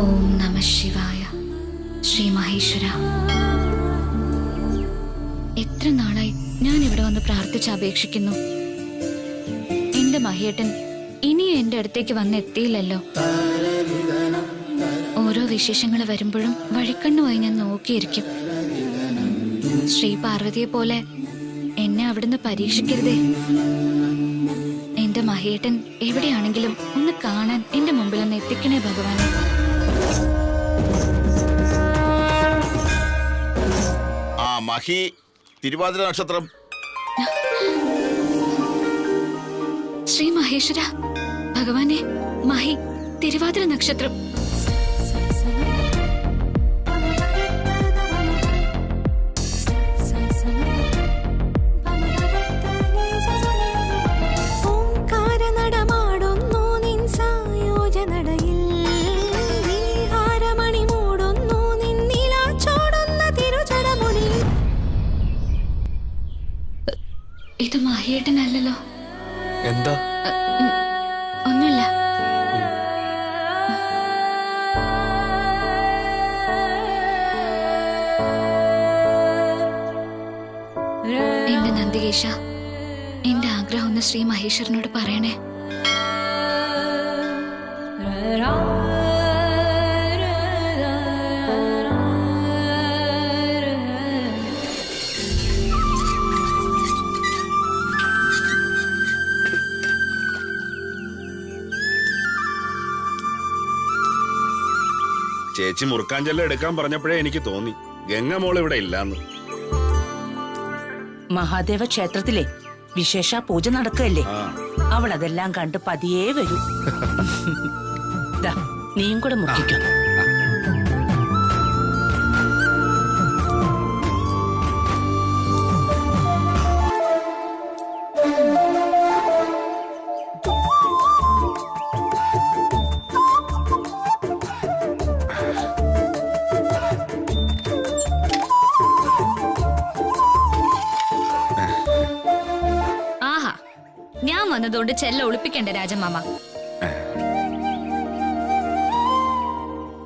ഓം നമഃ ശിവായ. ശ്രീ മഹേശ്വര, എത്ര നാളായി ഞാൻ ഇവിടെ വന്ന് പ്രാർത്ഥിച്ച് അപേക്ഷിക്കുന്നു. എന്റെ മഹിയേട്ടൻ ഇനിയും എന്റെ അടുത്തേക്ക് വന്ന് എത്തിയില്ലല്ലോ. ഓരോ വിശേഷങ്ങൾ വരുമ്പോഴും വഴിക്കണ്ണുമായി ഞാൻ നോക്കിയിരിക്കും. ശ്രീ പാർവതിയെ പോലെ എന്നെ അവിടുന്ന് പരീക്ഷിക്കരുതേ. എന്റെ മഹിയേട്ടൻ എവിടെയാണെങ്കിലും ഒന്ന് കാണാൻ എന്റെ മുമ്പിൽ ഒന്ന് എത്തിക്കണേ ഭഗവാനെ. മഹി തിരുവാതിര നക്ഷത്രം. ശ്രീ മഹേശ്വര ഭഗവാനെ, മഹി തിരുവാതിര നക്ഷത്രം. ഇത് മഹിയേട്ടനല്ലല്ലോ. എന്താ? ഒന്നുമില്ല. എന്റെ നന്ദികേശ, എന്റെ ആഗ്രഹം ഒന്ന് ശ്രീ മഹേശ്വരനോട് പറയണേ. ചേച്ചി മുറുക്കാഞ്ചെല്ലാം എടുക്കാൻ പറഞ്ഞപ്പോഴേ എനിക്ക് തോന്നി ഗംഗമോൾ ഇവിടെ ഇല്ലാന്ന്. മഹാദേവ ക്ഷേത്രത്തിലെ വിശേഷ പൂജ നടക്കല്ലേ, അവൾ അതെല്ലാം കണ്ട് പതിയേ വരൂ. നീയും കൂടെ മുറിക്കോ. ഞാൻ വന്നതുകൊണ്ട് ചെല്ല ഒളിപ്പിക്കണ്ട രാജമാമ.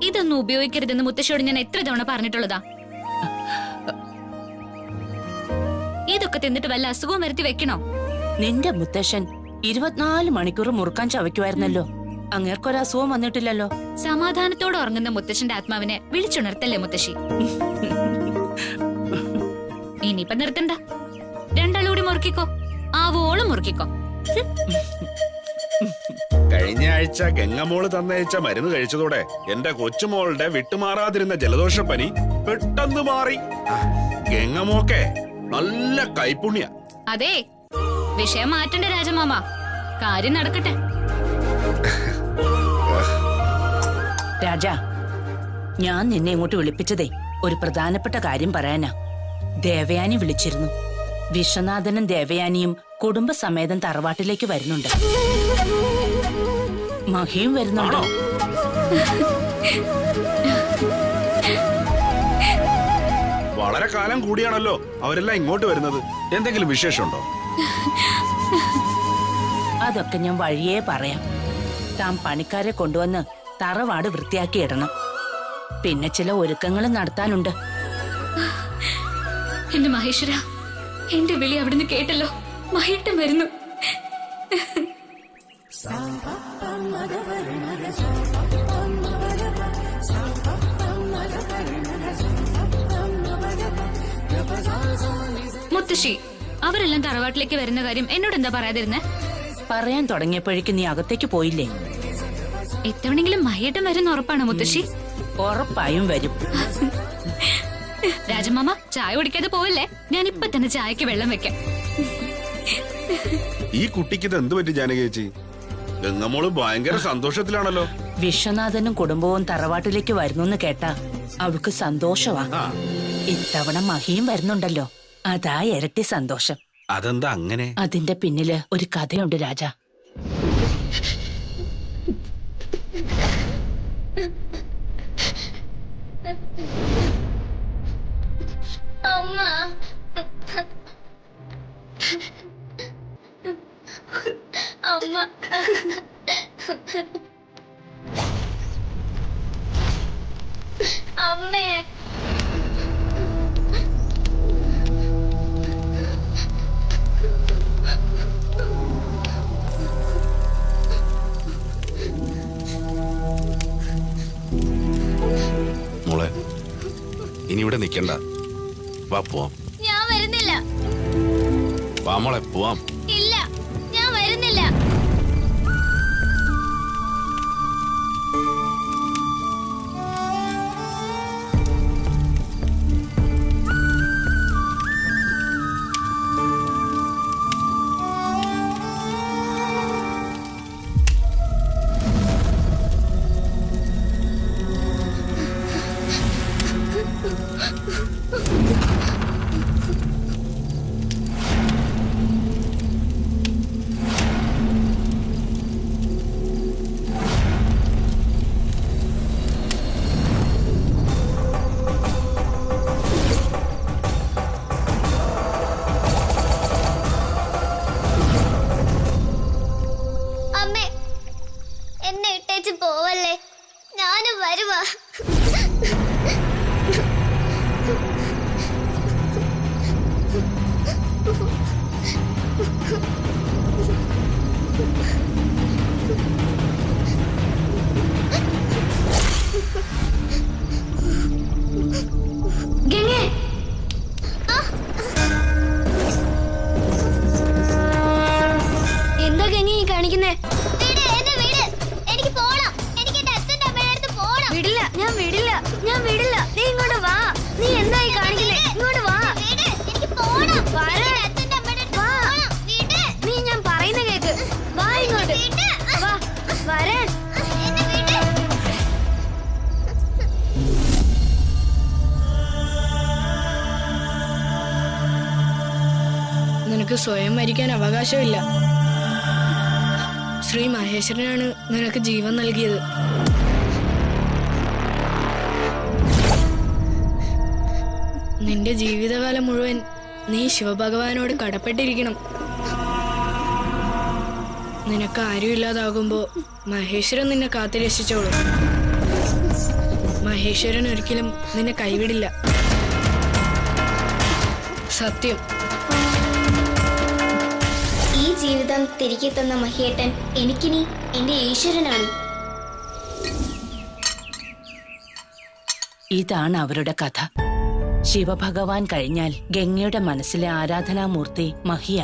ഇതൊന്നും ഉപയോഗിക്കരുതെന്ന് മുത്തശ്ശിയോട് ഞാൻ എത്ര തവണ പറഞ്ഞിട്ടുള്ളതാ. ഇതൊക്കെ തിന്നിട്ട് വല്ല അസുഖവും വരുത്തി വെക്കണോ? നിന്റെ മുത്തശ്ശൻ 24 മണിക്കൂർ മുറുക്കാൻ ചവയ്ക്കുമായിരുന്നല്ലോ. അങ്ങേർക്കൊരു അസുഖം വന്നിട്ടില്ലല്ലോ. സമാധാനത്തോടെ ഉറങ്ങുന്ന മുത്തശ്ശന്റെ ആത്മാവിനെ വിളിച്ചുണർത്തല്ലേ മുത്തശ്ശി. ഇനിയിപ്പൊ നിർത്തണ്ട, രണ്ടാളൂടി മുറുക്കിക്കോ, ആവോളം മുറുക്കിക്കോ. കഴിഞ്ഞ ആഴ്ച ഗംഗമോള് തന്നയച്ച മരുന്ന് കഴിച്ചതോടെ എന്റെ കൊച്ചുമോളുടെ വിട്ടുമാറാതിരുന്ന ജലദോഷപ്പനി പെട്ടെന്ന് മാറി. ഗംഗമോക്കെ നല്ല കൈപുണ്യ. അതെ, വിഷയം മാറ്റണ്ട രാജമാമ, കാര്യം നടക്കട്ടെ. രാജാ, ഞാൻ നിന്നെ ഇങ്ങോട്ട് വിളിപ്പിച്ചതേ ഒരു പ്രധാനപ്പെട്ട കാര്യം പറയാനാ. ദേവയാനി വിളിച്ചിരുന്നു. വിശ്വനാഥനും ദേവയാനിയും കുടുംബസമേതം തറവാട്ടിലേക്ക് വരുന്നുണ്ട്. മഹിയും വരുന്നുണ്ടോ? വളരെ കാലം കൂടിയാണല്ലോ അവരെല്ലാം ഇങ്ങോട്ട് വരുന്നത്. എന്തെങ്കിലും വിശേഷമുണ്ടോ? അതൊക്കെ ഞാൻ വഴിയേ പറയാം. താൻ പണിക്കാരെ കൊണ്ടുവന്ന് തറവാട് വൃത്തിയാക്കിയിടണം. പിന്നെ ചില ഒരുക്കങ്ങളും നടത്താനുണ്ട്. എന്റെ മഹേശ്വര, എന്റെ വിളി അവിടുന്ന് കേട്ടല്ലോ. മഹിയേട്ടൻ വരുന്നു. മുത്തശ്ശി, അവരെല്ലാം തറവാട്ടിലേക്ക് വരുന്ന കാര്യം എന്നോട് എന്താ പറയാതിരുന്നേ? പറയാൻ തുടങ്ങിയപ്പോഴേക്കും നീ അകത്തേക്ക് പോയില്ലേ? ഇത്തവണെങ്കിലും മഹിയേട്ടൻ വരുന്ന ഉറപ്പാണോ മുത്തശ്ശി? ഉറപ്പായും വരും. രാജമാമ ചായ കുടിക്കാതെ പോവല്ലേ? ഞാൻ ഇപ്പൊ തന്നെ ചായക്ക് വെള്ളം വെക്കാം. ഈ കുട്ടിക്ക് ഇത് എന്ത് പറ്റി ജാനകി ചേച്ചി? ഗംഗമോള് ഭയങ്കര സന്തോഷത്തിലാണല്ലോ. വിശ്വനാഥനും കുടുംബവും തറവാട്ടിലേക്ക് വരുന്നു കേട്ടാ അവൾക്ക് സന്തോഷമാ. ആ ഇത്തവണ മഹിയും വരുന്നുണ്ടല്ലോ, അതാ ഇരട്ടി സന്തോഷം. അതെന്താ അങ്ങനെ? അതിന്റെ പിന്നില് ഒരു കഥയുണ്ട് രാജ. അമ്മ അമ്മ അമ്മേ മോളെ ഇനി ഇവിടെ നിക്കണ്ട, വാ പോവാം. ഞാൻ വരുന്നില്ല. വാ മോളെ പോവാം. ഇല്ല, ഞാൻ വരുന്നില്ല. അമ്മേ, എന്നെ ഇട്ടേച്ച് പോവല്ലേ, ഞാനും വരുവാ. ഗംഗേ, എന്താ ഗംഗ ഈ കാണിക്കുന്നേ? എനിക്ക് പോണം. എനിക്ക് എന്റെ അച്ഛന്റെ അമ്മയുടെ അടുത്ത് പോണം. വിടില്ല, ഞാൻ വിടില്ല, ഞാൻ വിടില്ല. നീ ഇങ്ങോട്ട് വാ. നീ എന്താ ഈ കാണിക്കുന്നേ? ഇങ്ങോട്ട് വാ. എനിക്ക് പോണം. അച്ഛന്റെ അമ്മയുടെ അടുത്ത് പോണം. നീ ഞാൻ പറയുന്ന കേക്ക്. വാ ഇങ്ങോട്ട്. വാ, വരാൻ. നിനക്ക് സ്വയം മരിക്കാൻ അവകാശമില്ല. ശ്രീ മഹേശ്വരനാണ് നിനക്ക് ജീവൻ നൽകിയത്. നിന്റെ ജീവിതകാലം മുഴുവൻ നീ ശിവഭഗവാനോട് കടപ്പെട്ടിരിക്കണം. നിനക്ക് ആരുമില്ലാതാകുമ്പോ മഹേശ്വരൻ നിന്നെ കാത്തു രക്ഷിച്ചോളും. മഹേശ്വരൻ ഒരിക്കലും നിന്നെ കൈവിടില്ല. സത്യം. ഈ ജീവിതം തിരികെ തന്ന മഹിയേട്ടൻ എനിക്കിനി എന്റെ ഈശ്വരനാണ്. ഇതാണ് അവരുടെ കഥ. ശിവഭഗവാൻ കഴിഞ്ഞാൽ ഗംഗയുടെ മനസ്സിലെ ആരാധനാമൂർത്തി മഹിയ.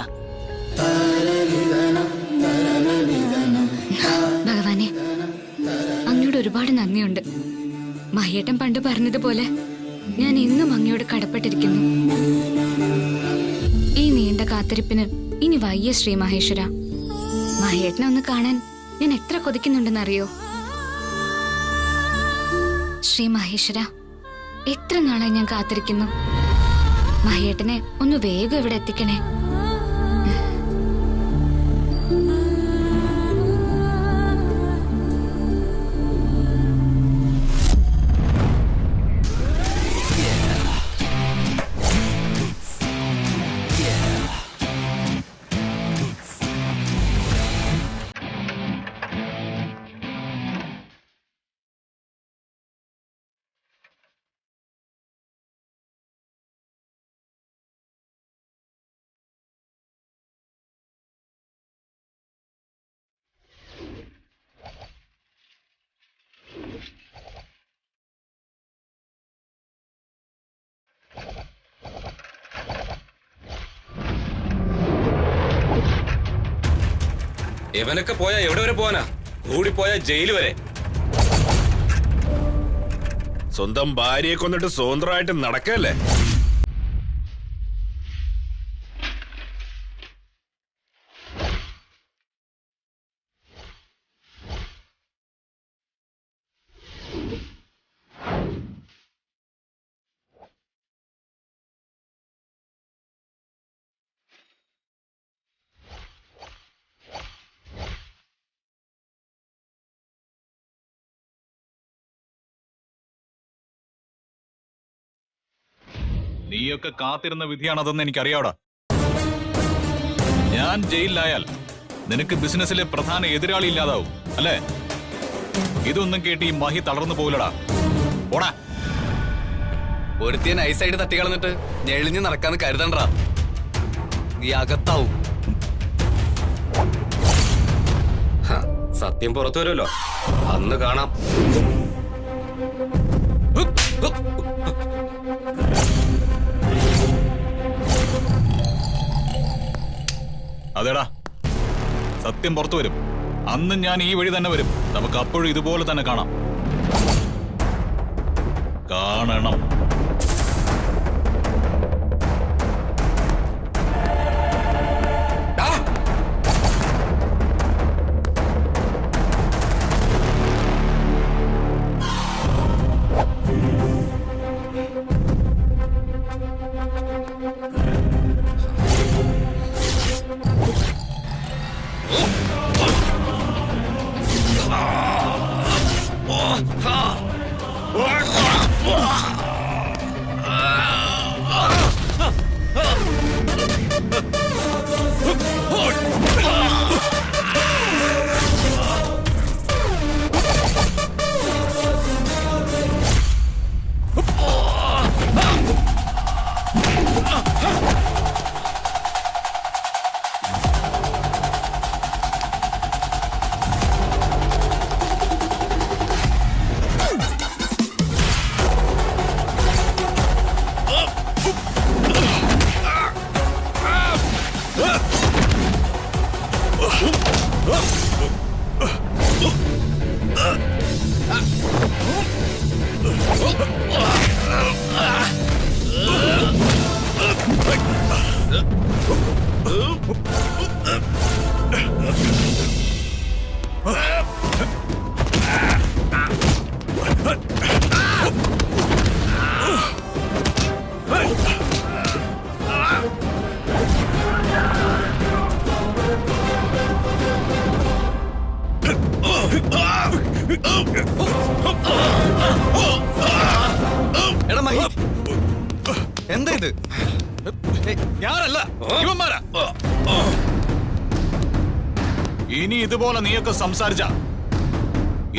ഭഗവാനെ, അങ്ങയോട് ഒരുപാട് നന്ദിയുണ്ട്. മഹിയേട്ടൻ പണ്ട് പറഞ്ഞതുപോലെ ഞാൻ ഇന്നും അങ്ങയോട് കടപ്പെട്ടിരിക്കുന്നു. ഈ നീണ്ട കാത്തിരിപ്പിന് ഇനി വയ്യ ശ്രീ മഹേശ്വര. മഹിയേട്ടനെ ഒന്ന് കാണാൻ ഞാൻ എത്ര കൊതിക്കുന്നുണ്ടെന്നറിയോ? ശ്രീ മഹേശ്വര, എത്ര നാളായി ഞാൻ കാത്തിരിക്കുന്നു. മഹിയേട്ടനെ ഒന്ന് വേഗം ഇവിടെ എത്തിക്കണേ. ഇവനൊക്കെ പോയാ എവിടെ വരെ പോവാനാ? കൂടിപ്പോയാ ജയില് വരെ. സ്വന്തം ഭാര്യയെ കൊന്നിട്ട് സ്വതന്ത്രമായിട്ട് നടക്കല്ലേ? നീയൊക്കെ കാത്തിരുന്ന വിധിയാണതെന്ന് എനിക്കറിയാവടാ. ഞാൻ ജയിലിലായാൽ നിനക്ക് ബിസിനസ്സിലെ പ്രധാന എതിരാളി ഇല്ലാതാവും അല്ലേ? ഇതൊന്നും കേട്ട് ഈ മഹി തളർന്നു പോലടാ. ഓടാ. ഒരുത്തിയെ നൈസായിട്ട് തട്ടിക്കളഞ്ഞിട്ട് ഞെളിഞ്ഞ് നടക്കാന്ന് കരുതണ്ടാ. നീ അകത്താവും. സത്യം പുറത്തു വരുമല്ലോ, അന്ന് കാണാം. അതേടാ, സത്യം പുറത്തു വരും. അന്ന് ഞാൻ ഈ വഴി തന്നെ വരും. നമുക്ക് അപ്പോഴും ഇതുപോലെ തന്നെ കാണാം. കാണണം. എടാ മഹി, എന്താ ഇത്? ഞാനല്ല, ഇവന്മാരാ. ഇനി ഇതുപോലെ നീയൊക്കെ സംസാരിച്ച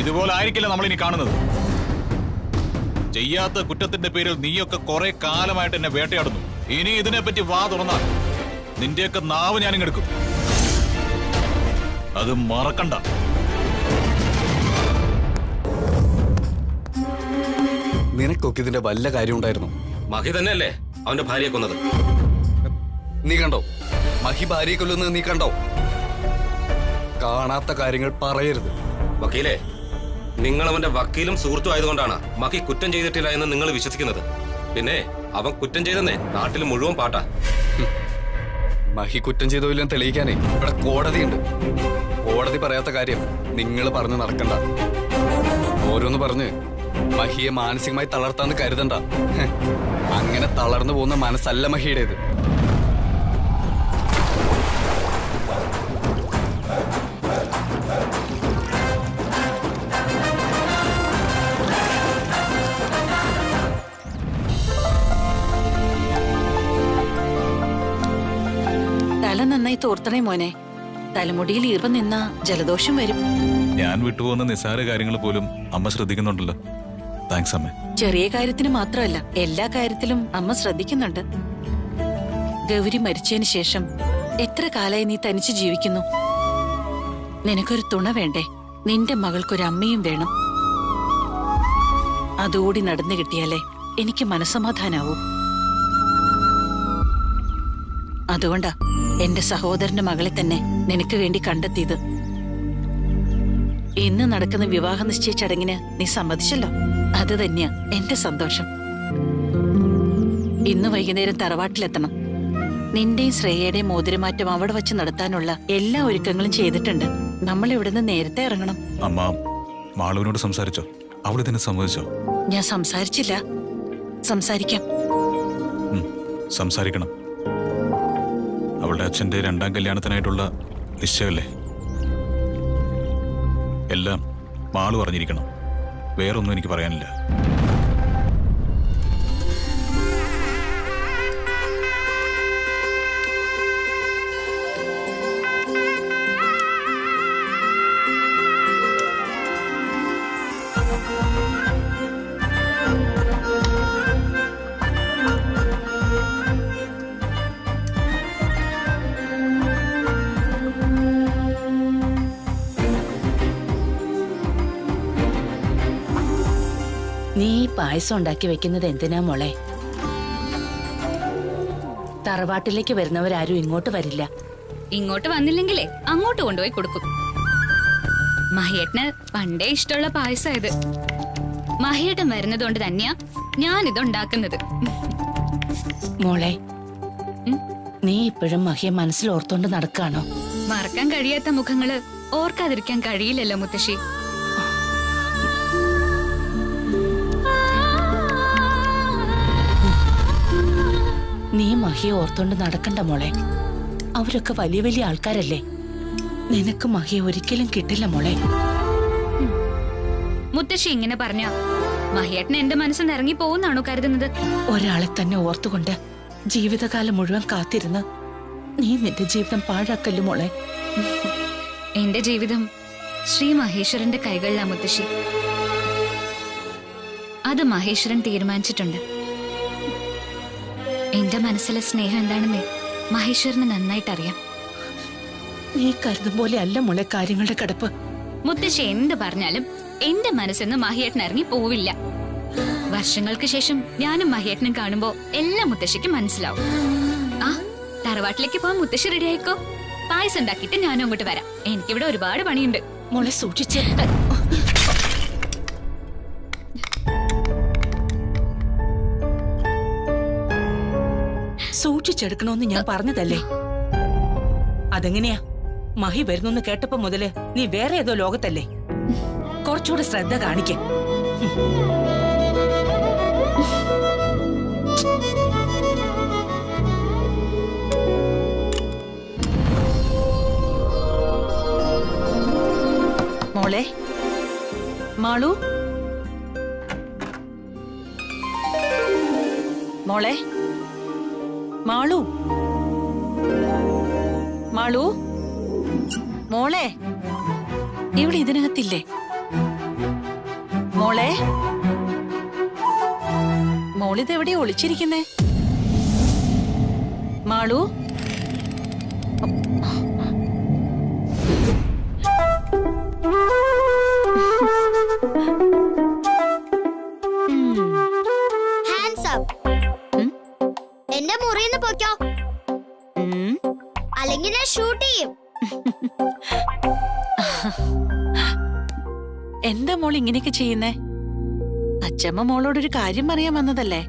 ഇതുപോലെ ആയിരിക്കില്ല നമ്മളിനി കാണുന്നത്. ചെയ്യാത്ത കുറ്റത്തിന്റെ പേരിൽ നീയൊക്കെ കുറെ കാലമായിട്ട് എന്നെ വേട്ടയാടുന്നു. ഇനി ഇതിനെപ്പറ്റി വാ തുറന്നാൽ നിന്റെയൊക്കെ നാവ് ഞാനിങ്ങെടുക്കും. അത് മറക്കണ്ട. നിനക്കൊക്കെ ഇതിന്റെ വല്ല കാര്യം ഉണ്ടായിരുന്നു? മഹി തന്നെയല്ലേ അവന്റെ ഭാര്യയെ കൊന്നത്? നീ കണ്ടോ മഹി ഭാര്യയെ കൊല്ലുന്നത്? നീ കണ്ടോ? കാണാത്ത കാര്യങ്ങൾ പറയരുത്. വക്കീലെ, നിങ്ങൾ അവന്റെ വക്കീലും സുഹൃത്തും ആയതുകൊണ്ടാണ് മഹി കുറ്റം ചെയ്തിട്ടില്ല എന്ന് നിങ്ങൾ വിശ്വസിക്കുന്നത്. പിന്നെ അവൻ കുറ്റം ചെയ്തെന്നേ നാട്ടിൽ മുഴുവൻ പാട്ടാ. മഹി കുറ്റം ചെയ്തോ ഇല്ലെന്ന് തെളിയിക്കാനേ ഇവിടെ കോടതിയുണ്ട്. കോടതി പറയാത്ത കാര്യം നിങ്ങൾ പറഞ്ഞ് നടക്കണ്ട. ഓരോന്ന് പറഞ്ഞ് മഹിയെ മാനസികമായി തളർത്താന്ന് കരുതണ്ട. അങ്ങനെ തളർന്നു പോകുന്ന മനസ്സല്ല മഹിയുടേത്. തല നന്നായി തോർത്തണേ മോനെ. തലമുടിയിൽ ഈർപ്പം നിന്നാ ജലദോഷം വരും. ഞാൻ വിട്ടുപോകുന്ന നിസ്സാര കാര്യങ്ങൾ പോലും അമ്മ ശ്രദ്ധിക്കുന്നുണ്ടല്ലോ. താങ്ക്സ് അമ്മേ. ചെറിയ കാര്യത്തിന് മാത്രമല്ല, എല്ലാ കാര്യത്തിലും അമ്മ ശ്രദ്ധിക്കുന്നുണ്ട്. ഗൗരി മരിച്ചതിന് ശേഷം എത്ര കാലായി നീ തനിച്ച് ജീവിക്കുന്നു? നിനക്കൊരു തുണ വേണ്ടേ? നിന്റെ മകൾക്കൊരു അമ്മയും വേണം. അതുകൂടി നടന്നു കിട്ടിയാലേ എനിക്ക് മനസ്സമാധാനാവൂ. അതുകൊണ്ടാ എന്റെ സഹോദരന്റെ മകളെ തന്നെ നിനക്ക് വേണ്ടി കണ്ടെത്തിയത്. ഇന്ന് നടക്കുന്ന വിവാഹ നിശ്ചയ ചടങ്ങിന് നീ സമ്മതിച്ചല്ലോ. അത് തന്നെയാ എന്റെ സന്തോഷം. ഇന്ന് വൈകുന്നേരം തറവാട്ടിലെത്തണം. നിന്റെയും ശ്രേയയുടെയും മോതിരമാറ്റം അവിടെ വെച്ച് നടത്താനുള്ള എല്ലാ ഒരുക്കങ്ങളും ചെയ്തിട്ടുണ്ട്. നമ്മൾ ഇവിടുന്ന് നേരത്തെ ഇറങ്ങണം. അമ്മ മാളുവിനോട് സംസാരിച്ചോ? അവൾ ഇതിനെ സമ്മതിച്ചോ? ഞാൻ സംസാരിച്ചില്ല. സംസാരിക്കാം. സംസാരിക്കണം. അവളുടെ അച്ഛന്റെ 2ാം കല്യാണത്തിനായിട്ടുള്ള നിശ്ചയമല്ലേ? എല്ലാം മാളു അറിഞ്ഞിരിക്കണം. വേറൊന്നും എനിക്ക് പറയാനില്ല. നീ പായസം ഉണ്ടാക്കി വെക്കുന്നത് എന്തിനാ മോളെ? തറവാട്ടിലേക്ക് വരുന്നവരാരും ഇങ്ങോട്ട് വരില്ല. ഇങ്ങോട്ട് വന്നില്ലെങ്കിലേ അങ്ങോട്ട് കൊണ്ടുപോയി കൊടുക്കും. മഹിയേട്ടന് പണ്ടേ ഇഷ്ടമുള്ള പായസം ഇത്. മഹിയേട്ടൻ വരുന്നതുകൊണ്ട് തന്നെയാ ഞാൻ ഇതുണ്ടാക്കുന്നത്. മോളെ, നീ ഇപ്പോഴും മഹിയെ മനസ്സിൽ ഓർത്തോണ്ട് നടക്കാണോ? മറക്കാൻ കഴിയാത്ത മുഖങ്ങള് ഓർക്കാതിരിക്കാൻ കഴിയില്ലല്ലോ മുത്തശ്ശി. നീ മഹിയെ ഓർത്തോണ്ട് നടക്കണ്ട മോളെ. അവരൊക്കെ വലിയ വലിയ ആൾക്കാരല്ലേ. നിനക്ക് മഹിയെ ഒരിക്കലും കിട്ടില്ല മോളെ. മുത്തശ്ശി ഇങ്ങനെ പറഞ്ഞ മഹിയേട്ടൻ എന്റെ മനസ്സിൽ നിന്ന് ഇറങ്ങി പോകുന്നാണോ കരുതുന്നത്? ഒരാളെ തന്നെ ഓർത്തുകൊണ്ട് ജീവിതകാലം മുഴുവൻ കാത്തിരുന്ന് നീ നിന്റെ ജീവിതം പാഴാക്കല്ലു മോളെ. എന്റെ ജീവിതം ശ്രീ മഹേശ്വരന്റെ കൈകളിലാ മുത്തശ്ശി. അത് മഹേശ്വരൻ തീരുമാനിച്ചിട്ടുണ്ട്. എന്റെ മനസ്സിലെ സ്നേഹം എന്താണെന്ന് മഹേശ്വരന് നന്നായിട്ടറിയാം. നീ കരുതും പോലെ അല്ല മോളെ കാര്യങ്ങളുടെ കിടപ്പ്. മുത്തശ്ശി എന്ത് പറഞ്ഞാലും എന്റെ മനസ്സിന്ന് മഹിയേട്ടൻ ഇറങ്ങി പോവില്ല. വർഷങ്ങൾക്ക് ശേഷം ഞാനും മഹിയേട്ടനും കാണുമ്പോ എല്ലാം മുത്തശ്ശിക്ക് മനസ്സിലാവും. ആ തറവാട്ടിലേക്ക് പോവാൻ മുത്തശ്ശി റെഡി ആയിക്കോ. പായസം ഉണ്ടാക്കിയിട്ട് ഞാനും അങ്ങോട്ട് വരാം. എനിക്കിവിടെ ഒരുപാട് പണിയുണ്ട്. മോളെ സൂക്ഷിച്ച്. സൂക്ഷിച്ചെടുക്കണോന്ന് ഞാൻ പറഞ്ഞതല്ലേ. അതെങ്ങനെയാ? മഹി വരുന്നു കേട്ടപ്പോ മുതല് നീ വേറെ ഏതോ ലോകത്തല്ലേ. കുറച്ചുകൂടെ ശ്രദ്ധ കാണിക്കേ. മോളെ, മാളു, മോളെ, മാളു, മാളു, മോളെ, ഇവിടെ ഇതിനകത്തില്ലേ? മോളെ, മോളിതെവിടെയാ ഒളിച്ചിരിക്കുന്നേ? Malu, hands up. എന്റെ മുറിന്ന് പൊയ്ക്കോ, അല്ലെങ്കിൽ ഞാൻ ഷൂട്ട് ചെയ്യും. എന്താ മോൾ ഇങ്ങനെയൊക്കെ ചെയ്യുന്നേ? അച്ഛമ്മ മോളോടൊരു കാര്യം പറയാൻ വന്നതല്ലേ.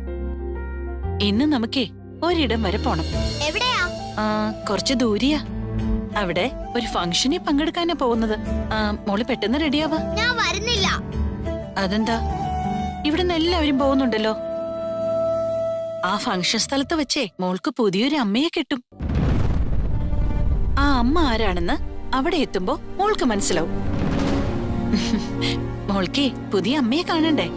ഇന്ന് നമുക്കേ ഒരിടം വരെ പോണം. എവിടെയാ? കുറച്ച് ദൂരെയാ. അവിടെ ഒരു ഫംഗ്ഷനിൽ പങ്കെടുക്കാനാ പോകുന്നത്. മോള് പെട്ടെന്ന് റെഡിയാവാ. ഞാൻ വരുന്നില്ല. അതെന്താ? ഇവിടുന്ന് എല്ലാവരും പോകുന്നുണ്ടല്ലോ. ആ ഫംഗ്ഷൻ സ്ഥലത്ത് വെച്ചേ മോൾക്ക് പുതിയൊരു അമ്മയെ കിട്ടും. ആ അമ്മ ആരാണെന്ന് അവിടെ എത്തുമ്പോ മോൾക്ക് മനസ്സിലാവും. മോൾക്കേ പുതിയ അമ്മയെ കാണണ്ടേ?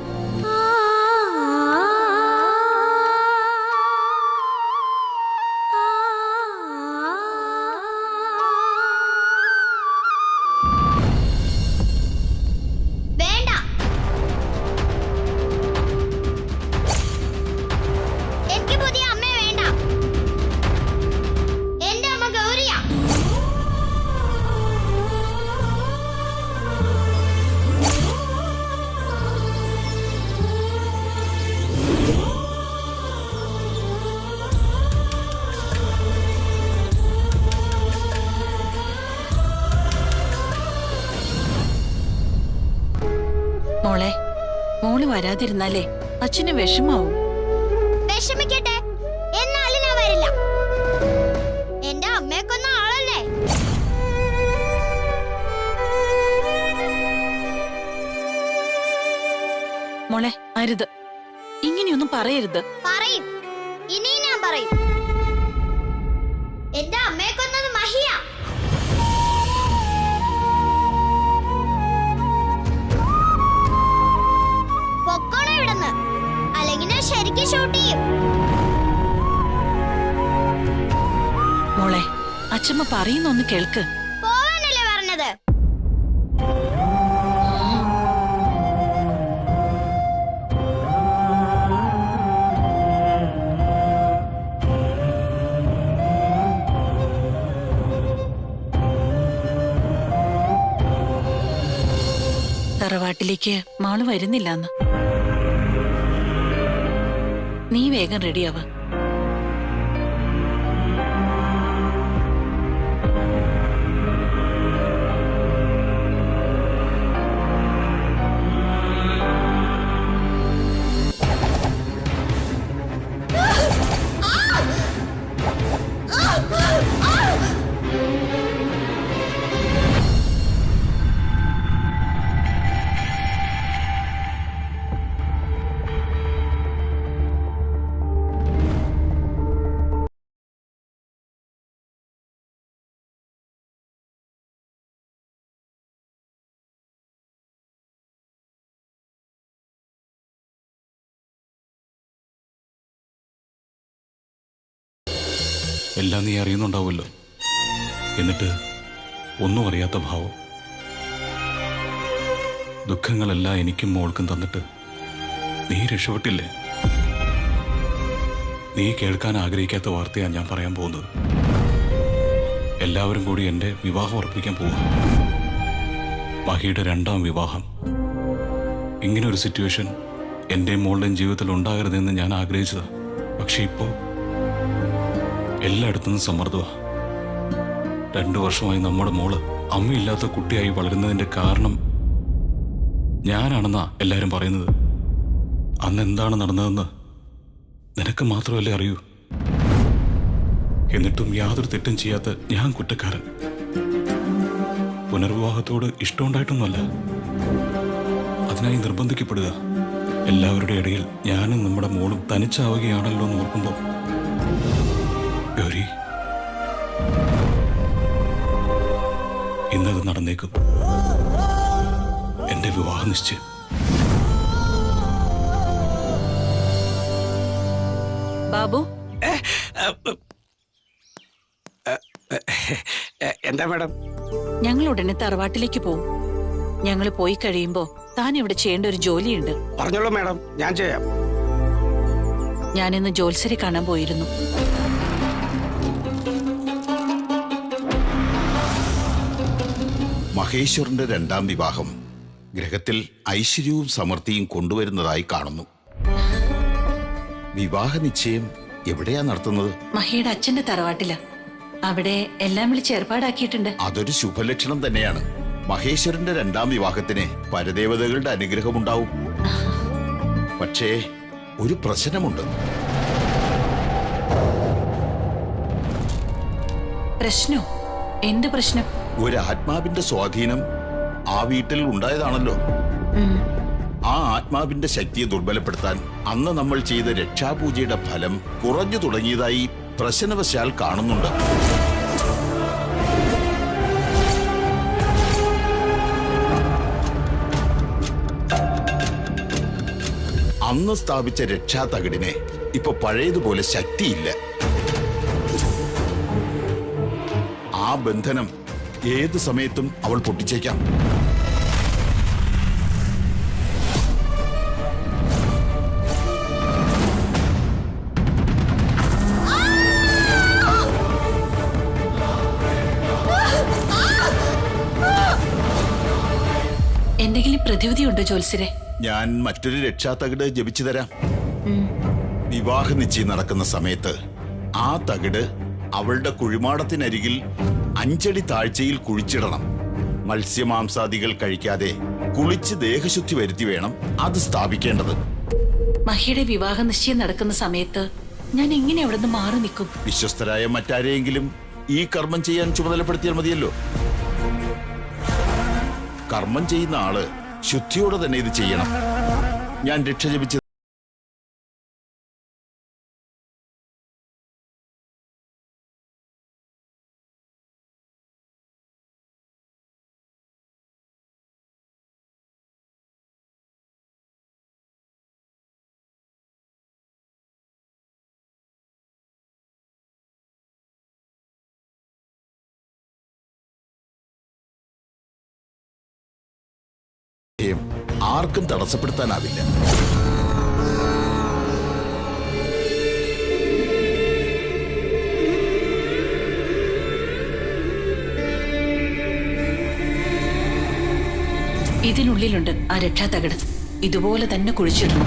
വേണ്ട, എനിക്ക് പുതിയ അമ്മയെ വേണ്ട. എന്റെ അമ്മ ഗൗരിയാ. മോളെ, മോള് വരാതിരുന്നാലേ അച്ഛന് വിഷമാവും. വിഷമിക്കട്ടെ, എന്നാലും ഞാൻ വരില്ല. എന്റെ അമ്മയെ കൊന്ന ആളല്ലേ. മോളെ അരുത്, ഇങ്ങനെയൊന്നും പറയരുത്. പറയും, ഇനിയും ഞാൻ പറയും. എന്റെ അമ്മയെ കൊന്നത് മഹിയ. പൊക്കോണം ഇവിടുന്ന്, അല്ലെങ്കിൽ ഞാൻ ശരിക്കും ഷൂട്ട് ചെയ്യും. മോളെ, അച്ഛമ്മ പറയുന്നൊന്ന് കേൾക്ക്. പോവാനല്ലേ പറഞ്ഞത്? തറവാട്ടിലേക്ക് മാള് വരുന്നില്ലാന്ന്. നീ വേഗം റെഡിയാവ്. എല്ലാം നീ അറിയുന്നുണ്ടാവുമല്ലോ, എന്നിട്ട് ഒന്നും അറിയാത്ത ഭാവം. ദുഃഖങ്ങളെല്ലാം എനിക്കും മോൾക്കും തന്നിട്ട് നീ രക്ഷപ്പെട്ടില്ലേ? നീ കേൾക്കാൻ ആഗ്രഹിക്കാത്ത വാർത്തയാണ് ഞാൻ പറയാൻ പോകുന്നത്. എല്ലാവരും കൂടി എൻ്റെ വിവാഹം ഉറപ്പിക്കാൻ പോവുക. മഹിയുടെ 2ാം വിവാഹം. ഇങ്ങനൊരു സിറ്റുവേഷൻ എൻ്റെയും മോളുടെയും ജീവിതത്തിൽ ഉണ്ടാകരുതെന്ന് ഞാൻ ആഗ്രഹിച്ചതാണ്. പക്ഷെ ഇപ്പോൾ എല്ലായിടത്തുനിന്നും സമ്മർദ്ദമാണ്. 2 വർഷമായി നമ്മുടെ മോള് അമ്മയില്ലാത്ത കുട്ടിയായി വളരുന്നതിന്റെ കാരണം ഞാനാണെന്നാ എല്ലാവരും പറയുന്നത്. അന്ന് എന്താണ് നടന്നതെന്ന് നിനക്ക് മാത്രമല്ലേ അറിയൂ. എന്നിട്ടും യാതൊരു തെറ്റും ചെയ്യാത്ത ഞാൻ കുറ്റക്കാരൻ. പുനർവിവാഹത്തോട് ഇഷ്ടമുണ്ടായിട്ടൊന്നുമല്ല, അതിനായി നിർബന്ധിക്കപ്പെടുക. എല്ലാവരുടെ ഇടയിൽ ഞാനും നമ്മുടെ മോളും തനിച്ചാവുകയാണല്ലോ എന്ന് ഓർക്കുമ്പോൾ ഗൗരി, ഇന്നത് നടന്നേക്കും. എന്റെ വിവാഹ നിശ്ചയം. ബാബു, എന്താ മാഡം? ഞങ്ങൾ ഉടനെ തറവാട്ടിലേക്ക് പോവും. ഞങ്ങൾ പോയി കഴിയുമ്പോ താൻ ഇവിടെ ചെയ്യേണ്ട ഒരു ജോലിയുണ്ട്. പറഞ്ഞോളൂ മാഡം, ഞാൻ ചെയ്യാം. ഞാനിന്ന് ജോത്സരെ കാണാൻ പോയിരുന്നു. മഹേശ്വറിന്റെ 2ാം വിവാഹം ഗ്രഹത്തിൽ ഐശ്വര്യവും സമൃദ്ധിയും കൊണ്ടുവരുന്നതായി കാണുന്നു. വിവാഹ നിശ്ചയം എവിടെയാ നടത്തുന്നത്? മഹിയുടെ അച്ഛന്റെ തറവാട്ടില. അവിടെ എല്ലാം വിളിച്ച് ഏർപ്പാടാക്കിയിട്ടുണ്ട്. അതൊരു ശുഭലക്ഷണം തന്നെയാണ്. മഹേശ്വരന്റെ 2ാം വിവാഹത്തിന് പരദേവതകളുടെ അനുഗ്രഹമുണ്ടാവും. പക്ഷേ ഒരു പ്രശ്നമുണ്ട്. പ്രശ്നോ? എന്ത് പ്രശ്നം? ഒരു ആത്മാവിന്റെ സ്വാധീനം ആ വീട്ടിൽ ഉണ്ടായതാണല്ലോ. ആ ആത്മാവിന്റെ ശക്തിയെ ദുർബലപ്പെടുത്താൻ അന്ന് നമ്മൾ ചെയ്ത രക്ഷാപൂജയുടെ ഫലം കുറഞ്ഞു തുടങ്ങിയതായി പ്രശ്നവശാൽ കാണുന്നുണ്ട്. അന്ന് സ്ഥാപിച്ച രക്ഷാതകിടിനെ ഇപ്പൊ പഴയതുപോലെ ശക്തിയില്ല. ആ ബന്ധനം ഏത് സമയത്തും അവൾ പൊട്ടിച്ചേക്കാം. എന്തെങ്കിലും പ്രതിവിധിയുണ്ടോ ജോത്സ്യരെ? ഞാൻ മറ്റൊരു രക്ഷാതകിട് ജപിച്ചു തരാം. വിവാഹ നിശ്ചയം നടക്കുന്ന സമയത്ത് ആ തകിട് അവളുടെ കുഴിമാടത്തിനരികിൽ 5 അടി താഴ്ചയിൽ കുഴിച്ചിടണം. മത്സ്യമാംസാദികൾ കഴിക്കാതെ കുളിച്ച് ദേഹശുദ്ധി വരുത്തി വേണം അത് സ്ഥാപിക്കേണ്ടത്. മഹിയുടെ വിവാഹ നിശ്ചയം നടക്കുന്ന സമയത്ത് ഞാൻ എങ്ങനെ അവിടെ നിന്ന് മാറി നിൽക്കും? വിശ്വസ്തരായ മറ്റാരെയെങ്കിലും ഈ കർമ്മം ചെയ്യാൻ ചുമതലപ്പെടുത്തിയാൽ മതിയല്ലോ. കർമ്മം ചെയ്യുന്ന ആള് ശുദ്ധിയോടെ തന്നെ ഇത് ചെയ്യണം. ഞാൻ രക്ഷ ജപിച്ച് ആർക്കും തടസ്സപ്പെടുത്താനാവില്ല. ഇതിനുള്ളിലുണ്ട് ആ രക്ഷാതകട്. ഇതുപോലെ തന്നെ കുഴിച്ചിടണം.